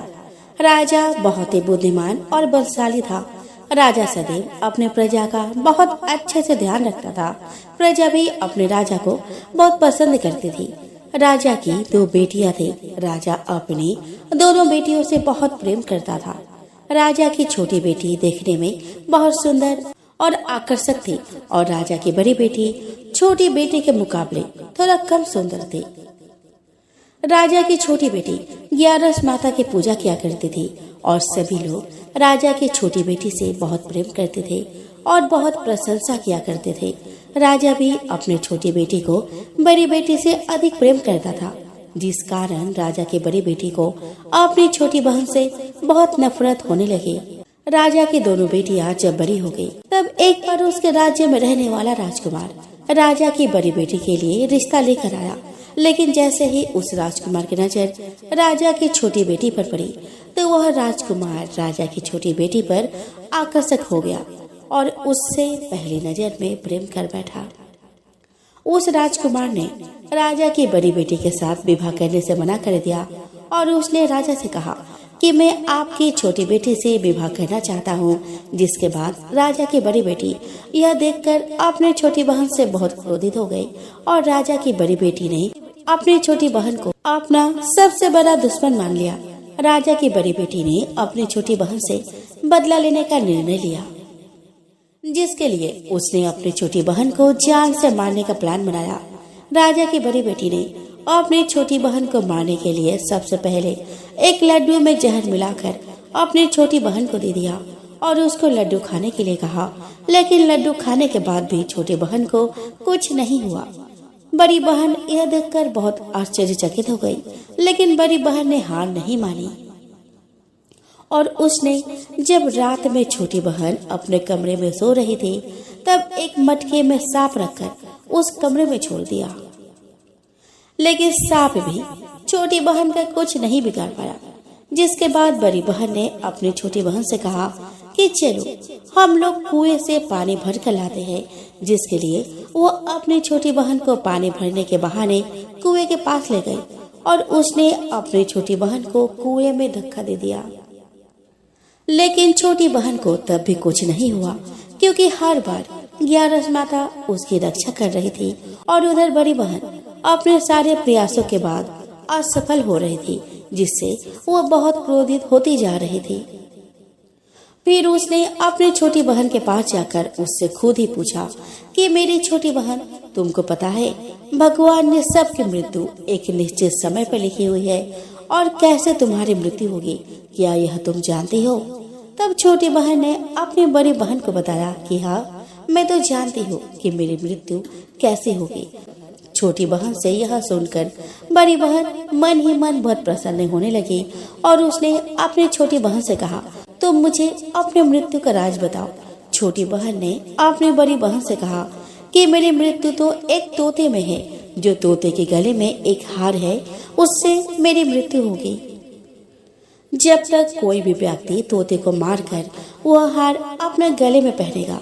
राजा बहुत ही बुद्धिमान और बलशाली था। राजा सदैव अपने प्रजा का बहुत अच्छे से ध्यान रखता था। प्रजा भी अपने राजा को बहुत पसंद करती थी। राजा की 2 बेटियां थी। राजा अपनी दोनों बेटियों से बहुत प्रेम करता था। राजा की छोटी बेटी देखने में बहुत सुंदर और आकर्षक थी और राजा की बड़ी बेटी छोटी बेटी के मुकाबले थोड़ा कम सुंदर थी। राजा की छोटी बेटी 11 माता की पूजा किया करती थी और सभी लोग राजा की छोटी बेटी से बहुत प्रेम करते थे और बहुत प्रशंसा किया करते थे। राजा भी अपनी छोटी बेटी को बड़ी बेटी से अधिक प्रेम करता था, जिस कारण राजा की बड़ी बेटी को अपनी छोटी बहन से बहुत नफरत होने लगी। राजा की दोनों बेटियां जब बड़ी हो गई, तब एक बार उसके राज्य में रहने वाला राजकुमार राजा की बड़ी बेटी के लिए रिश्ता लेकर आया। लेकिन जैसे ही उस राजकुमार की नजर राजा की छोटी बेटी पर पड़ी, तो वह राजकुमार राजा की छोटी बेटी पर आकर्षक हो गया और उससे पहली नजर में प्रेम कर बैठा। उस राजकुमार ने राजा की बड़ी बेटी के साथ विवाह करने से मना कर दिया और उसने राजा से कहा कि मैं आपकी छोटी बेटी से विवाह करना चाहता हूँ। जिसके बाद राजा की बड़ी बेटी यह देखकर अपनी छोटी बहन से बहुत क्रोधित हो गई और राजा की बड़ी बेटी ने अपनी छोटी बहन को अपना सबसे बड़ा दुश्मन मान लिया। राजा की बड़ी बेटी ने अपनी छोटी बहन से बदला लेने का निर्णय लिया, जिसके लिए उसने अपनी छोटी बहन को जान से मारने का प्लान बनाया। राजा की बड़ी बेटी ने अपनी छोटी बहन को मारने के लिए सबसे पहले एक लड्डू में जहर मिलाकर अपनी छोटी बहन को दे दिया और उसको लड्डू खाने के लिए कहा। लेकिन लड्डू खाने के बाद भी छोटी बहन को कुछ नहीं हुआ। बड़ी बहन यह देखकर बहुत आश्चर्यचकित हो गई, लेकिन बड़ी बहन ने हार नहीं मानी और उसने जब रात में छोटी बहन अपने कमरे में सो रही थी, तब एक मटके में सांप रखकर उस कमरे में छोड़ दिया। लेकिन सांप भी छोटी बहन का कुछ नहीं बिगाड़ पाया। जिसके बाद बड़ी बहन ने अपनी छोटी बहन से कहा कि कि चलो हम लोग कुएं से पानी भर कर लाते हैं, जिसके लिए वो अपनी छोटी बहन को पानी भरने के बहाने कुएं के पास ले गई और उसने अपनी छोटी बहन को कुएं में धक्का दे दिया। लेकिन छोटी बहन को तब भी कुछ नहीं हुआ, क्योंकि हर बार ग्यारस माता उसकी रक्षा कर रही थी और उधर बड़ी बहन अपने सारे प्रयासों के बाद असफल हो रही थी, जिससे वो बहुत क्रोधित होती जा रही थी। फिर उसने अपनी छोटी बहन के पास जाकर उससे खुद ही पूछा कि मेरी छोटी बहन, तुमको पता है भगवान ने सबकी मृत्यु एक निश्चित समय पर लिखी हुई है और कैसे तुम्हारी मृत्यु होगी, क्या यह तुम जानती हो? तब छोटी बहन ने अपनी बड़ी बहन को बताया कि हाँ, मैं तो जानती हूँ कि मेरी मृत्यु कैसे होगी। छोटी बहन से यह सुनकर बड़ी बहन मन ही मन बहुत प्रसन्न होने लगी और उसने अपनी छोटी बहन से कहा, तुम मुझे अपने मृत्यु का राज बताओ। छोटी बहन ने अपनी बड़ी बहन से कहा कि मेरी मृत्यु तो एक तोते में है, जो तोते के गले में एक हार है, उससे मेरी मृत्यु होगी। जब तक कोई भी व्यक्ति तोते को मारकर वह हार अपने गले में पहनेगा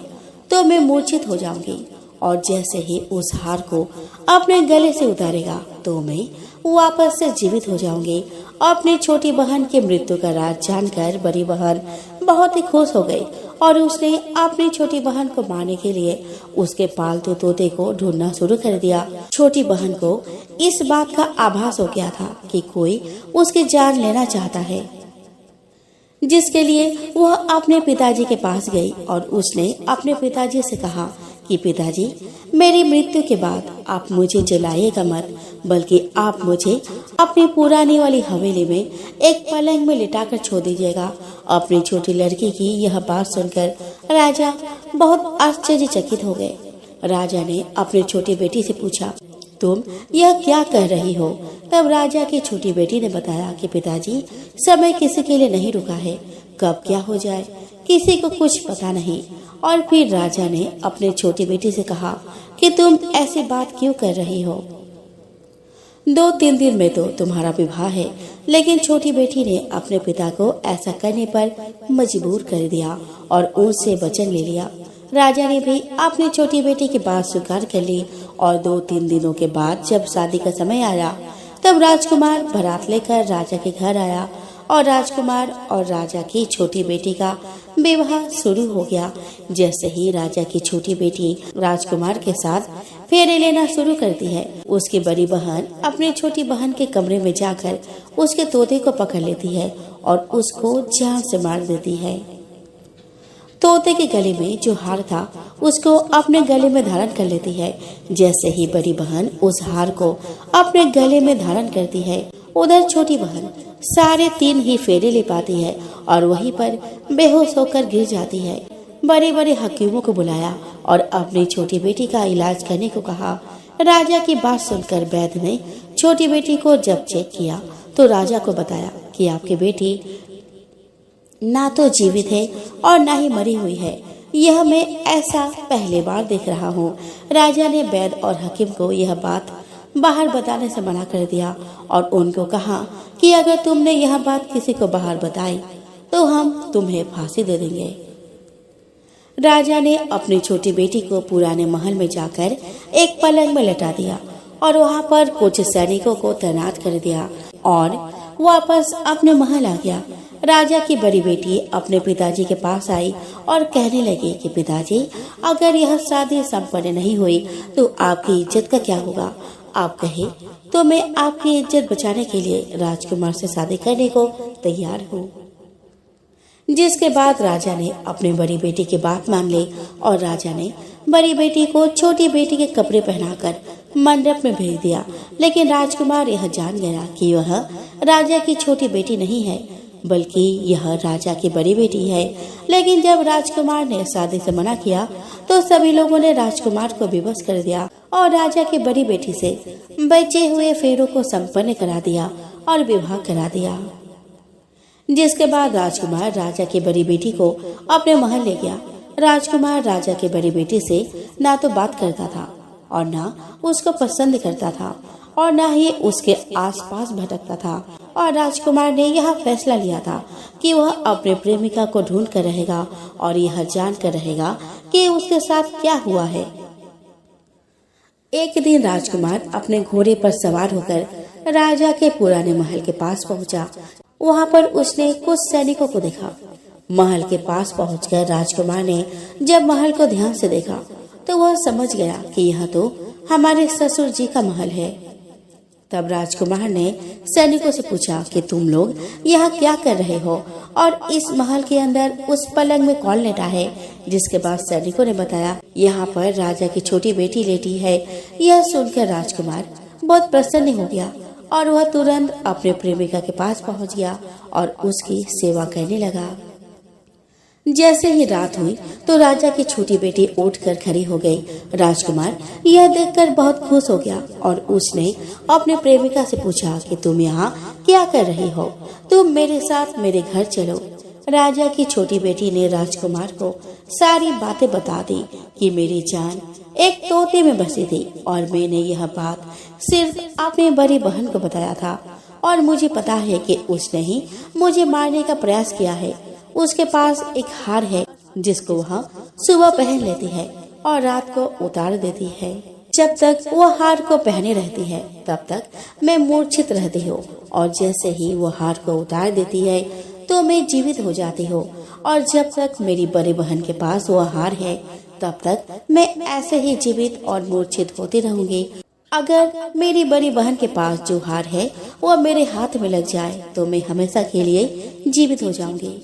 तो मैं मूर्छित हो जाऊंगी, और जैसे ही उस हार को अपने गले से उतारेगा तो मैं वापस से जीवित हो जाऊंगी। अपनी छोटी बहन की मृत्यु का राज जानकर बड़ी बहन बहुत ही खुश हो गई और उसने अपनी छोटी बहन को मारने के लिए उसके पालतू तोते को ढूंढना शुरू कर दिया। छोटी बहन को इस बात का आभास हो गया था कि कोई उसकी जान लेना चाहता है, जिसके लिए वह अपने पिताजी के पास गई और उसने अपने पिताजी से कहा कि पिताजी, मेरी मृत्यु के बाद आप मुझे जलाइएगा मत, बल्कि आप मुझे अपनी पुरानी वाली हवेली में एक पलंग में लिटाकर छोड़ दीजिएगा। अपनी छोटी लड़की की यह बात सुनकर राजा बहुत आश्चर्यचकित हो गए। राजा ने अपनी छोटी बेटी से पूछा, तुम यह क्या कह रही हो? तब राजा की छोटी बेटी ने बताया कि पिताजी, समय किसी के लिए नहीं रुका है, कब क्या हो जाए किसी को कुछ पता नहीं। और फिर राजा ने अपने छोटी बेटी से कहा कि तुम ऐसी बात क्यों कर रही हो? 2-3 दिन में तो तुम्हारा विवाह है। लेकिन छोटी बेटी ने अपने पिता को ऐसा करने पर मजबूर कर दिया और उनसे वचन ले लिया। राजा ने भी अपनी छोटी बेटी की बात स्वीकार कर ली और 2-3 दिनों के बाद जब शादी का समय आया तब राजकुमार बारात लेकर राजा के घर आया और राजकुमार और राजा की छोटी बेटी का विवाह शुरू हो गया। जैसे ही राजा की छोटी बेटी राजकुमार के साथ फेरे लेना शुरू करती है, उसकी बड़ी बहन अपनी छोटी बहन के कमरे में जाकर उसके तोते को पकड़ लेती है और उसको जान से मार देती है। तोते के गले में जो हार था उसको अपने गले में धारण कर लेती है। जैसे ही बड़ी बहन उस हार को अपने गले में धारण करती है, उधर छोटी बहन सारे 3 ही फेरे ले पाती है और वहीं पर बेहोश होकर गिर जाती है। बड़े बड़े हकीमों को बुलाया और अपनी छोटी बेटी का इलाज करने को कहा। राजा की बात सुनकर वैद्य ने छोटी बेटी को जब चेक किया तो राजा को बताया कि आपकी बेटी ना तो जीवित है और ना ही मरी हुई है। यह मैं ऐसा पहली बार देख रहा हूँ। राजा ने वैद्य और हकीम को यह बात बाहर बताने से मना कर दिया और उनको कहा कि अगर तुमने यह बात किसी को बाहर बताई तो हम तुम्हें फांसी दे देंगे। राजा ने अपनी छोटी बेटी को पुराने महल में जाकर एक पलंग में लटा दिया और वहाँ पर कुछ सैनिकों को तैनात कर दिया और वापस अपने महल आ गया। राजा की बड़ी बेटी अपने पिताजी के पास आई और कहने लगी कि पिताजी, अगर यह शादी संपन्न नहीं हुई तो आपकी इज्जत का क्या होगा? आप कहे तो मैं आपकी इज्जत बचाने के लिए राजकुमार से शादी करने को तैयार हूँ। जिसके बाद राजा ने अपनी बड़ी बेटी की बात मान ली और राजा ने बड़ी बेटी को छोटी बेटी के कपड़े पहनाकर मंडप में भेज दिया। लेकिन राजकुमार यह जान गया कि वह राजा की छोटी बेटी नहीं है, बल्कि यह राजा की बड़ी बेटी है। लेकिन जब राजकुमार ने शादी से मना किया तो सभी लोगों ने राजकुमार को विवश कर दिया और राजा की बड़ी बेटी से बचे हुए फेरों को संपन्न करा दिया और विवाह करा दिया। जिसके बाद राजकुमार राजा की बड़ी बेटी को अपने महल ले गया। राजकुमार राजा की बड़ी बेटी से ना तो बात करता था और ना उसको पसंद करता था और ना ही उसके आसपास भटकता था और राजकुमार ने यह फैसला लिया था कि वह अपने प्रेमिका को ढूंढ कर रहेगा और यह जान कर रहेगा कि उसके साथ क्या हुआ है। एक दिन राजकुमार अपने घोड़े पर सवार होकर राजा के पुराने महल के पास पहुंचा। वहां पर उसने कुछ सैनिकों को देखा। महल के पास पहुंचकर राजकुमार ने जब महल को ध्यान से देखा तो वह समझ गया कि यह तो हमारे ससुर जी का महल है। तब राजकुमार ने सैनिकों से पूछा कि तुम लोग यहाँ क्या कर रहे हो और इस महल के अंदर उस पलंग में कौन लेटा है। जिसके बाद सैनिकों ने बताया यहाँ पर राजा की छोटी बेटी लेटी है। यह सुनकर राजकुमार बहुत प्रसन्न हो गया और वह तुरंत अपने प्रेमिका के पास पहुँच गया और उसकी सेवा करने लगा। जैसे ही रात हुई तो राजा की छोटी बेटी उठकर खड़ी हो गई। राजकुमार यह देखकर बहुत खुश हो गया और उसने अपने प्रेमिका से पूछा कि तुम यहाँ क्या कर रही हो, तुम मेरे साथ मेरे घर चलो। राजा की छोटी बेटी ने राजकुमार को सारी बातें बता दी कि मेरी जान एक तोते में बसी थी और मैंने यह बात सिर्फ अपनी बड़ी बहन को बताया था और मुझे पता है कि उसने ही मुझे मारने का प्रयास किया है। उसके पास एक हार है जिसको वह सुबह पहन लेती है और रात को उतार देती है। जब तक वो हार को पहने रहती है तब तक मैं मूर्छित रहती हूँ और जैसे ही वो हार को उतार देती है तो मैं जीवित हो जाती हूँ और जब तक मेरी बड़ी बहन के पास वो हार है तब तक मैं ऐसे ही जीवित और मूर्छित होती रहूंगी। अगर मेरी बड़ी बहन के पास जो हार है वो मेरे हाथ में लग जाए तो मैं हमेशा के लिए जीवित हो जाऊंगी।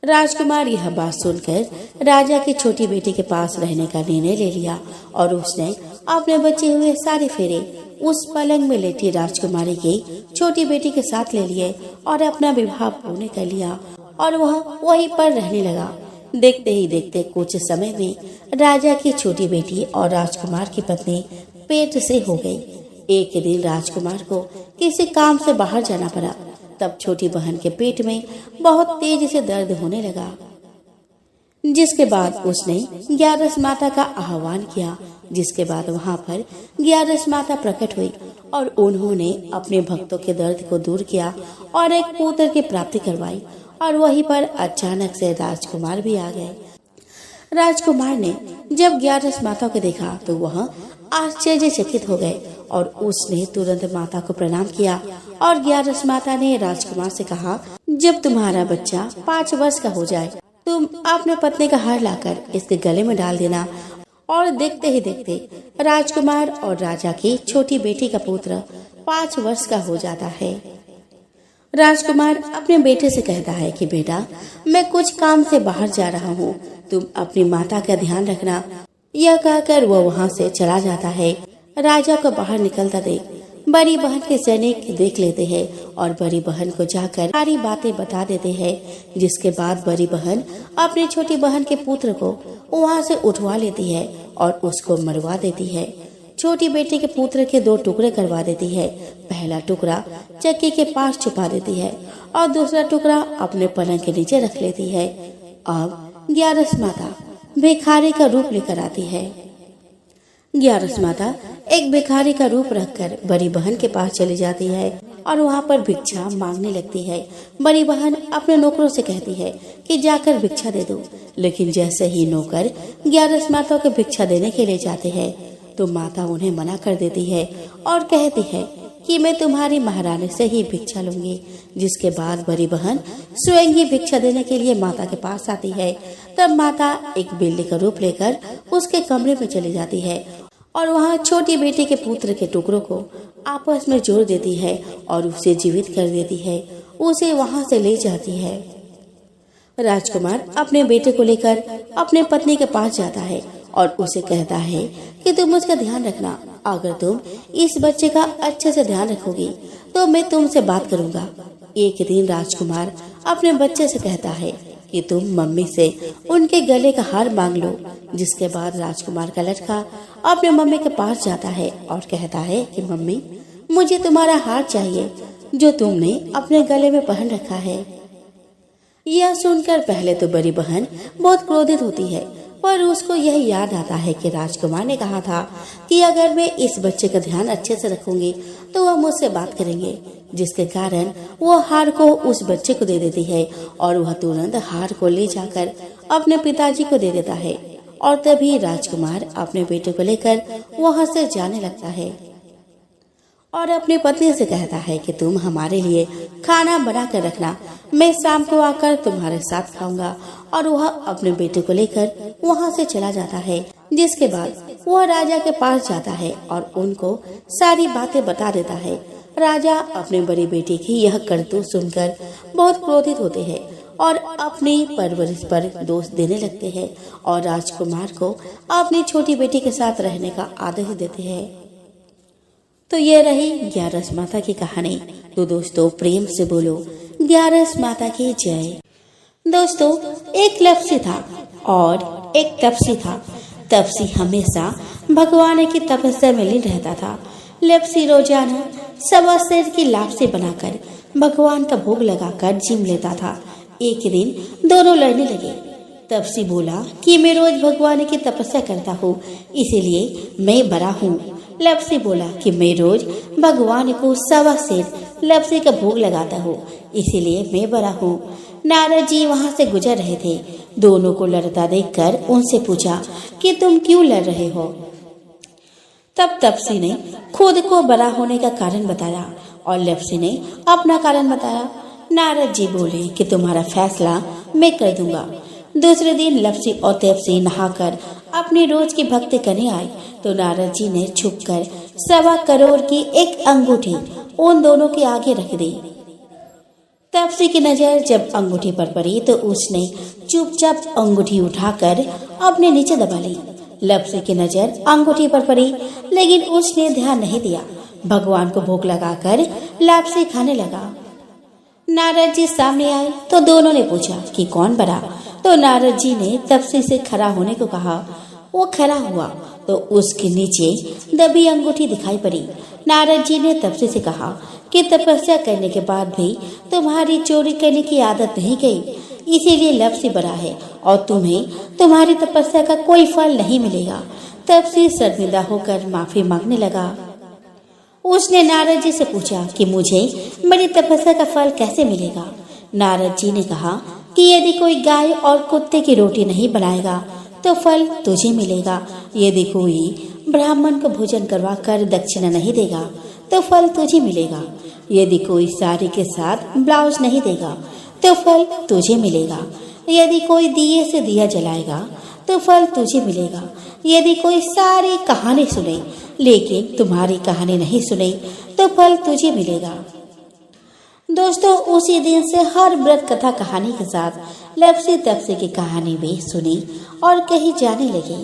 राजकुमार यह बात सुनकर राजा की छोटी बेटी के पास रहने का निर्णय ले लिया और उसने अपने बचे हुए सारे फेरे उस पलंग में लेटी राजकुमारी की छोटी बेटी के साथ ले लिए और अपना विवाह पूर्ण कर लिया और वह वहीं पर रहने लगा। देखते ही देखते कुछ समय में राजा की छोटी बेटी और राजकुमार की पत्नी पेट से हो गई। एक दिन राजकुमार को किसी काम से बाहर जाना पड़ा। तब छोटी बहन के पेट में बहुत तेजी से दर्द होने लगा, जिसके बाद उसने ग्यारस माता का आह्वान किया। जिसके बाद वहां पर ग्यारस माता प्रकट हुई और उन्होंने अपने भक्तों के दर्द को दूर किया और एक पुत्र की प्राप्ति करवाई और वहीं पर अचानक से राजकुमार भी आ गए। राजकुमार ने जब ग्यारस माता को देखा तो वह आश्चर्यचकित हो गए और उसने तुरंत माता को प्रणाम किया और ग्यारस माता ने राजकुमार से कहा, जब तुम्हारा बच्चा 5 वर्ष का हो जाए तुम अपने पत्नी का हार लाकर इसके गले में डाल देना। और देखते ही देखते राजकुमार और राजा की छोटी बेटी का पुत्र 5 वर्ष का हो जाता है। राजकुमार अपने बेटे से कहता है कि बेटा, मैं कुछ काम से बाहर जा रहा हूँ, तुम अपनी माता का ध्यान रखना। यह कहकर वह वहाँ से चला जाता है। राजा को बाहर निकलता देख बड़ी बहन के सैनिक देख लेते हैं और बड़ी बहन को जाकर सारी बातें बता देते हैं। जिसके बाद बड़ी बहन अपनी छोटी बहन के पुत्र को वहाँ से उठवा लेती है और उसको मरवा देती है। छोटी बेटी के पुत्र के 2 टुकड़े करवा देती है। पहला टुकड़ा चक्की के पास छुपा देती है और दूसरा टुकड़ा अपने पलंग के नीचे रख लेती है। अब ग्यारस माता भिखारी का रूप लेकर आती है। ग्यारस माता एक भिखारी का रूप रखकर बड़ी बहन के पास चली जाती है और वहाँ पर भिक्षा मांगने लगती है। बड़ी बहन अपने नौकरों से कहती है कि जाकर भिक्षा दे दो, लेकिन जैसे ही नौकर ग्यारस माता को भिक्षा देने के लिए जाते हैं तो माता उन्हें मना कर देती है और कहती है कि मैं तुम्हारी महारानी से ही भिक्षा लूंगी। जिसके बाद बड़ी बहन स्वयं ही भिक्षा देने के लिए माता के पास आती है। तब माता एक बिल्ली का रूप लेकर उसके कमरे में चली जाती है और वहाँ छोटी बेटी के पुत्र के टुकड़ों को आपस में जोड़ देती है और उसे जीवित कर देती है। उसे वहाँ से ले जाती है। राजकुमार अपने बेटे को लेकर अपने पत्नी के पास जाता है और उसे कहता है कि तुम उसका ध्यान रखना। अगर तुम इस बच्चे का अच्छे से ध्यान रखोगी तो मैं तुमसे बात करूंगा। एक दिन राजकुमार अपने बच्चे से कहता है कि तुम मम्मी से उनके गले का हार मांग लो। जिसके बाद राजकुमार का लड़का अपने मम्मी के पास जाता है और कहता है कि मम्मी, मुझे तुम्हारा हार चाहिए जो तुमने अपने गले में पहन रखा है। यह सुनकर पहले तो बड़ी बहन बहुत क्रोधित होती है पर उसको यह याद आता है कि राजकुमार ने कहा था कि अगर मैं इस बच्चे का ध्यान अच्छे से रखूंगी तो वह मुझसे बात करेंगे, जिसके कारण वो हार को उस बच्चे को दे देती है और वह तुरंत हार को ले जाकर अपने पिताजी को दे देता है। और तभी राजकुमार अपने बेटे को लेकर वहां से जाने लगता है और अपनी पत्नी से कहता है कि तुम हमारे लिए खाना बना कर रखना, मैं शाम को आकर तुम्हारे साथ खाऊंगा। और वह अपने बेटे को लेकर वहां से चला जाता है, जिसके बाद वह राजा के पास जाता है और उनको सारी बातें बता देता है। राजा अपने बड़ी बेटे की यह करतूत सुनकर बहुत क्रोधित होते हैं और अपनी परवरिश पर दोष देने लगते हैं और राजकुमार को अपनी छोटी बेटी के साथ रहने का आदेश देते हैं। तो ये रही ग्यारस माता की कहानी। तो दोस्तों प्रेम से बोलो ग्यारस माता की जय। दोस्तों एक लप्सी था और एक तपसी था। तपसी हमेशा भगवान की तपस्या में लीन रहता था। लप्सी रोजाना सवा सेर की लापसी बनाकर भगवान का भोग लगाकर जिम लेता था। एक दिन दोनों लड़ने लगे। तपसी बोला कि मैं रोज भगवान की तपस्या करता हूँ, इसीलिए मैं बड़ा हूँ। लप्सी बोला कि मैं रोज भगवान को सवा सेर लप्सी का भोग लगाता हूँ, इसीलिए मैं बड़ा हूँ। नारद जी वहाँ से गुजर रहे थे। दोनों को लड़ता देखकर उनसे पूछा कि तुम क्यों लड़ रहे हो। तब तपसी ने खुद को बड़ा होने का कारण बताया और लप्सी ने अपना कारण बताया। नारद जी बोले कि तुम्हारा फैसला मैं कर दूंगा। दूसरे दिन लप्सी और तपसी नहाकर अपनी रोज की भक्ति करने आए तो नारद जी ने छुपकर 1.25 करोड़ की एक अंगूठी उन दोनों के आगे रख दी। तपसी की नजर जब अंगूठी पर पड़ी तो उसने चुपचाप अंगूठी उठाकर अपने नीचे दबा ली। लप्सी की नजर अंगूठी पर पड़ी, लेकिन उसने ध्यान नहीं दिया। भगवान को भोग लगाकर लापसी खाने लगा। नारद जी सामने आए तो दोनों ने पूछा कि कौन बड़ा। तो नारद जी ने तपसी से खड़ा होने को कहा। वो खड़ा हुआ तो उसके नीचे दबी अंगूठी दिखाई पड़ी। नारद जी ने तपसी से कहा कि तपस्या करने के बाद भी तुम्हारी चोरी करने की आदत नहीं गई, इसीलिए लप्सी बड़ा है और तुम्हें तुम्हारी तपस्या का कोई फल नहीं मिलेगा। तपसी शर्मिंदा होकर माफी मांगने लगा। उसने नारद जी से पूछा कि मुझे मेरी तपस्या का फल कैसे मिलेगा। नारद जी ने कहा कि यदि कोई गाय और कुत्ते की रोटी नहीं बनाएगा तो फल तुझे मिलेगा। यदि कोई ब्राह्मण को भोजन करवा कर दक्षिणा नहीं देगा तो फल तुझे मिलेगा। यदि कोई साड़ी के साथ ब्लाउज नहीं देगा तो फल तुझे मिलेगा। यदि कोई दिए से दिया जलाएगा तो फल तुझे मिलेगा। यदि कोई सारी कहानी सुने लेकिन तुम्हारी कहानी नहीं सुने तो फल तुझे मिलेगा। दोस्तों उसी दिन से हर व्रत कथा कहानी के साथ लप्सी तपसी की कहानी भी सुनी और कहीं जाने लगी।